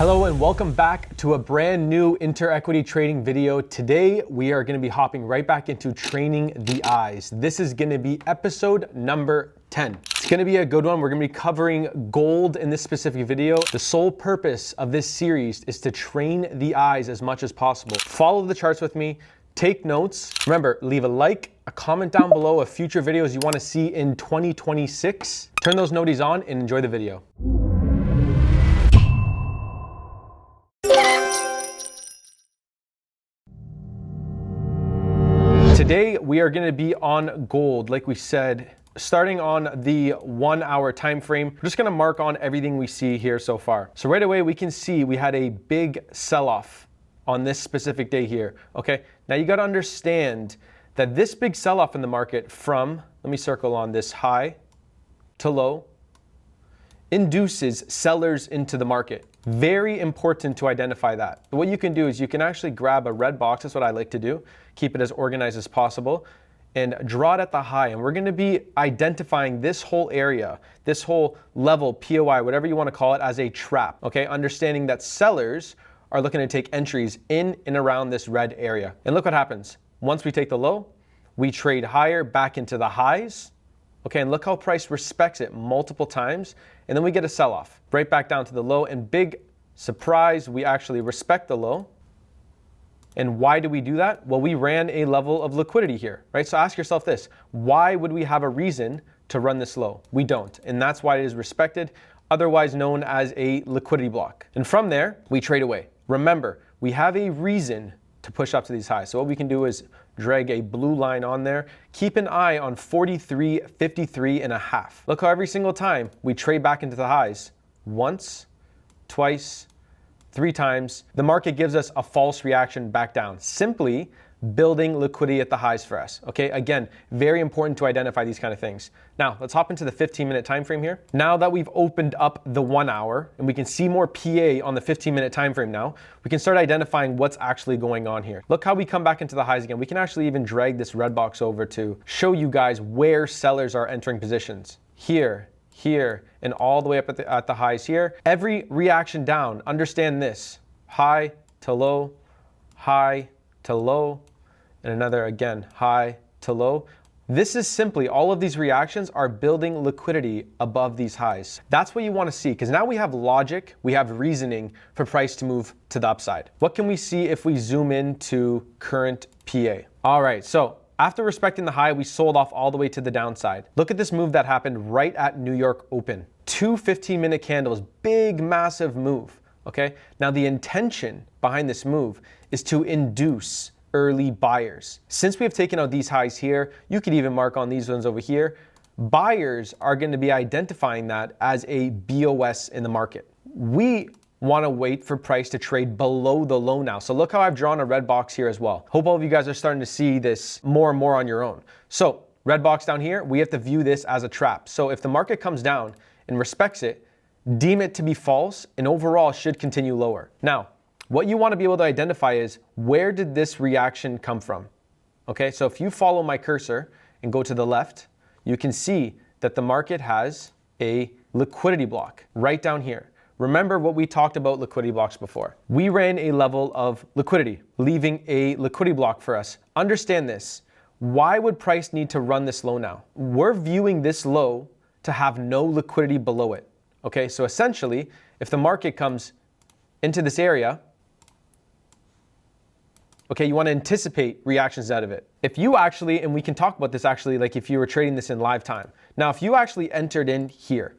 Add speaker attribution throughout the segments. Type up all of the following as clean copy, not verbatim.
Speaker 1: Hello and welcome back to a brand new inter-equity trading video. Today we are going to be hopping right back into training the eyes. This is going to be episode number 10. It's going to be a good one. We're going to be covering gold in this specific video. The sole purpose of this series is to train the eyes as much as possible. Follow the charts with me. Take notes. Remember, leave a like, a comment down below of future videos you want to see in 2026. Turn those noties on and enjoy the video. Today, we are going to be on gold, like we said, starting on the 1 hour time frame. We're just going to mark on everything we see here so far. So right away, we can see we had a big sell-off on this specific day here. Okay, now you got to understand that this big sell-off in the market from, let me circle on this high to low, induces sellers into the market. Very important to identify that. What you can do is you can actually grab a red box. That's what I like to do. Keep it as organized as possible and draw it at the high. And we're going to be identifying this whole area, this whole level, POI, whatever you want to call it, as a trap. Okay, understanding that sellers are looking to take entries in and around this red area. And look what happens. Once we take the low, we trade higher back into the highs. Okay, and look how price respects it multiple times. And then we get a sell-off right back down to the low. And big surprise, we actually respect the low. And why do we do that? Well, we ran a level of liquidity here, right? So ask yourself this, why would we have a reason to run this low? We don't. And that's why it is respected, otherwise known as a liquidity block. And from there, we trade away. Remember, we have a reason to push up to these highs. So what we can do is drag a blue line on there. Keep an eye on 43.53.5. Look how every single time we trade back into the highs, once, twice, 3 times, the market gives us a false reaction back down, simply building liquidity at the highs for us. Okay, again, very important to identify these kind of things. Now, let's hop into the 15-minute time frame here. Now that we've opened up the 1 hour and we can see more PA on the 15-minute time frame now, we can start identifying what's actually going on here. Look how we come back into the highs again. We can actually even drag this red box over to show you guys where sellers are entering positions. Here, and all the way up at the highs here. Every reaction down, understand this, high to low, high to low, and another again, high to low. This is simply, all of these reactions are building liquidity above these highs. That's what you want to see, because now we have logic, we have reasoning for price to move to the upside. What can we see if we zoom into current PA? All right, so after respecting the high, we sold off all the way to the downside. Look at this move that happened right at New York Open. 2 15-minute candles, big, massive move, okay? Now the intention behind this move is to induce early buyers. Since we have taken out these highs here, you could even mark on these ones over here, buyers are going to be identifying that as a BOS in the market. We want to wait for price to trade below the low now. So look how I've drawn a red box here as well. Hope all of you guys are starting to see this more and more on your own. So red box down here, we have to view this as a trap. So if the market comes down and respects it, deem it to be false and overall should continue lower. Now, what you want to be able to identify is, where did this reaction come from? Okay, so if you follow my cursor and go to the left, you can see that the market has a liquidity block right down here. Remember what we talked about liquidity blocks before. We ran a level of liquidity, leaving a liquidity block for us. Understand this. Why would price need to run this low now? We're viewing this low to have no liquidity below it. Okay, so essentially, if the market comes into this area, okay, you want to anticipate reactions out of it. If you actually, and we can talk about this actually, like if you were trading this in live time. Now, if you actually entered in here,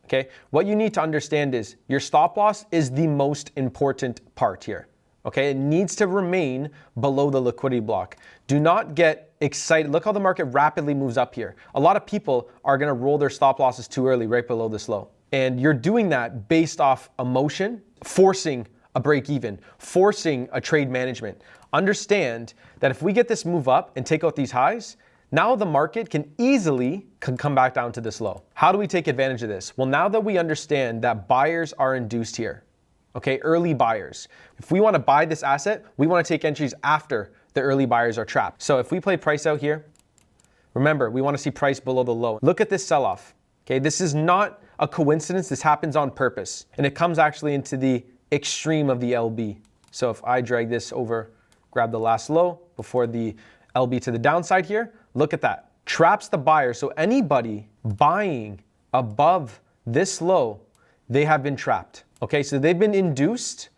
Speaker 1: okay, what you need to understand is your stop loss is the most important part here. Okay, it needs to remain below the liquidity block. Do not get excited. Look how the market rapidly moves up here. A lot of people are going to roll their stop losses too early, right below this low. And you're doing that based off emotion, forcing a break even, forcing a trade management. Understand that if we get this move up and take out these highs, now the market can easily come back down to this low. How do we take advantage of this? Well, now that we understand that buyers are induced here, okay, early buyers. If we want to buy this asset, we want to take entries after the early buyers are trapped. So if we play price out here, remember, we want to see price below the low. Look at this sell-off. Okay, this is not a coincidence. This happens on purpose. And it comes actually into the extreme of the LB. So if I drag this over, grab the last low before the LB to the downside here, look at that. Traps the buyer. So anybody buying above this low, they have been trapped. Okay, so they've been induced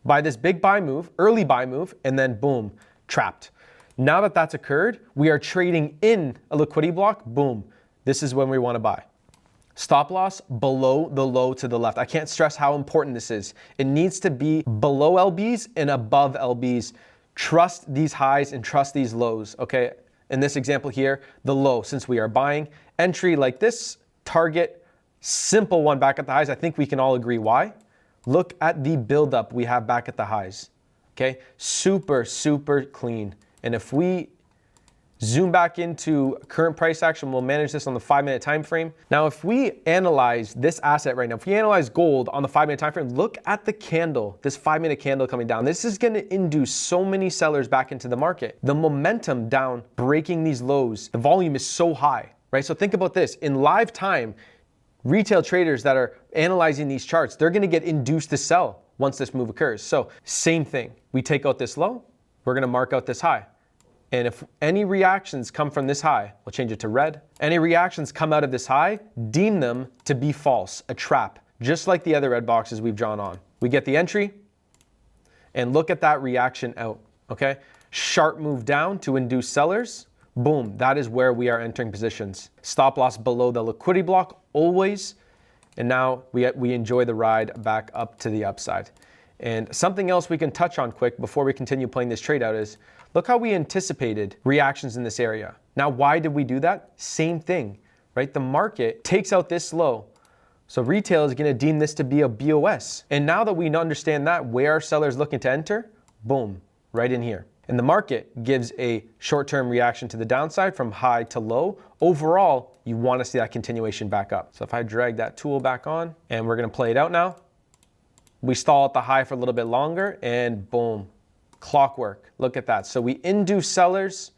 Speaker 1: by this big buy move, early buy move, and then boom, trapped. Now that that's occurred, we are trading in a liquidity block, boom. This is when we want to buy. Stop loss below the low to the left. I can't stress how important this is. It needs to be below LBs and above LBs. Trust these highs and trust these lows, okay? In this example here, the low, since we are buying, entry like this, target, simple one back at the highs. I think we can all agree why. Look at the buildup we have back at the highs, okay? Super, super clean. And if we zoom back into current price action, we'll manage this on the 5-minute time frame. Now, if we analyze this asset right now, if we analyze gold on the 5-minute time frame, look at the candle, this 5-minute candle coming down. This is going to induce so many sellers back into the market. The momentum down, breaking these lows, the volume is so high, right? So think about this. In live time, retail traders that are analyzing these charts, they're going to get induced to sell once this move occurs. So same thing. We take out this low, we're going to mark out this high. And if any reactions come from this high, we'll change it to red. Any reactions come out of this high, deem them to be false, a trap, just like the other red boxes we've drawn on. We get the entry, and look at that reaction out, okay? Sharp move down to induce sellers. Boom, that is where we are entering positions. Stop loss below the liquidity block, always. And now we enjoy the ride back up to the upside. And something else we can touch on quick before we continue playing this trade out is, look how we anticipated reactions in this area. Now, why did we do that? Same thing, right? The market takes out this low. So retail is going to deem this to be a BOS. And now that we understand that, where are sellers looking to enter? Boom, right in here. And the market gives a short-term reaction to the downside from high to low. Overall, you want to see that continuation back up. So if I drag that tool back on, and we're going to play it out now, we stall at the high for a little bit longer, and boom, clockwork. Look at that. So we induce sellers,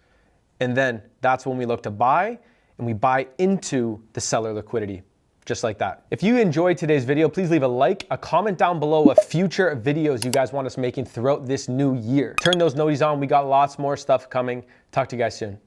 Speaker 1: and then that's when we look to buy, and we buy into the seller liquidity, just like that. If you enjoyed today's video, please leave a like, a comment down below of future videos you guys want us making throughout this new year. Turn those noties on. We got lots more stuff coming. Talk to you guys soon.